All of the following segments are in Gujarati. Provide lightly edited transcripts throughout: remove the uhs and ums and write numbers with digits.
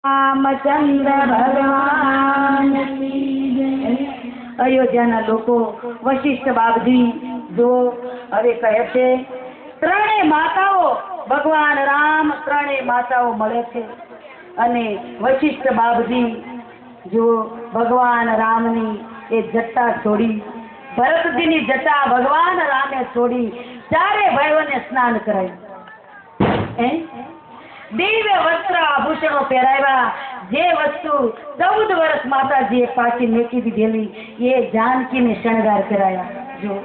રામચંદ્ર ભગવાન અયોધ્યાના લોકો વશિષ્ઠ બાપજી જો હવે કહે છે ત્રણેય માતાઓ ભગવાન રામ ત્રણેય માતાઓ મળે છે અને વશિષ્ઠ બાપજી જો ભગવાન રામની એ જટા છોડી ભરતજીની જટા ભગવાન રામે છોડી ચારે ભાઈઓને સ્નાન કરાવ્યું દિવ્ય વસ્ત્ર આભૂષણો પહેરાવ્યા જે વસ્તુ 14 વર્ષ માતાજીએ પાછી મેકી દીધેલી એ જાનકીને શણગાર કરાયા જો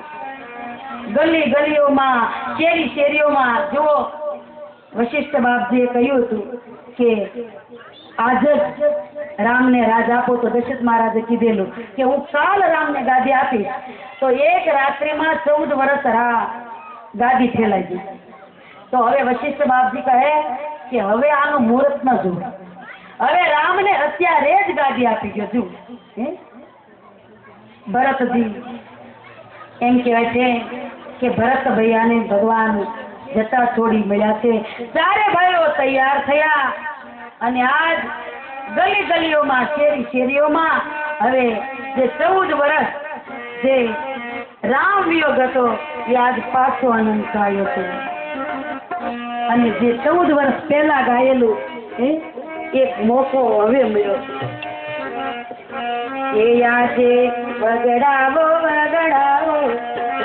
ગલી ગલીઓમાં શેરી શેરીઓમાં જો વશિષ્ઠ બાપજીએ કહ્યું હતું કે આજ જ રામને રાજ આપો તો દશરથ મહારાજે કીધેલું કે હું કાલ રામને ગાદી આપીશ તો એક રાત્રિમાં 14 વર્ષ ગાદી ફેલાઈ ગઈ તો હવે વશિષ્ઠ બાપજી કહે કે હવે આનું મુહૂર્ત ન જોવું હવે રામને અત્યારે જ ગાદી આપી ગયો જો ભરતજી એમ કહેવાય છે કે ભરત ભૈયાને ભગવાન જટા છોડી મળ્યા છે ચારે ભાઈઓ તૈયાર થયા અને આજ ગલી ગલીઓમાં શેરી શેરીઓમાં હવે જે 14 વર્ષ જે રામ વિયોગ હતો એ આજ પાછો આનંદ થયો છે અને જે 14 વર્ષ પહેલા ગાયેલું એક મોકો હવે મળ્યો છે એ આજે વગડાવો વગડાવો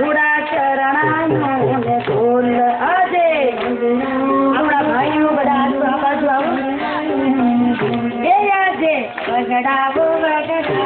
રૂડા ચરણાનો ને ઢોલ આજે આપણા ભાઈઓ બધા આ બાજુ આવો એ આજે વગડાવો વગડાવો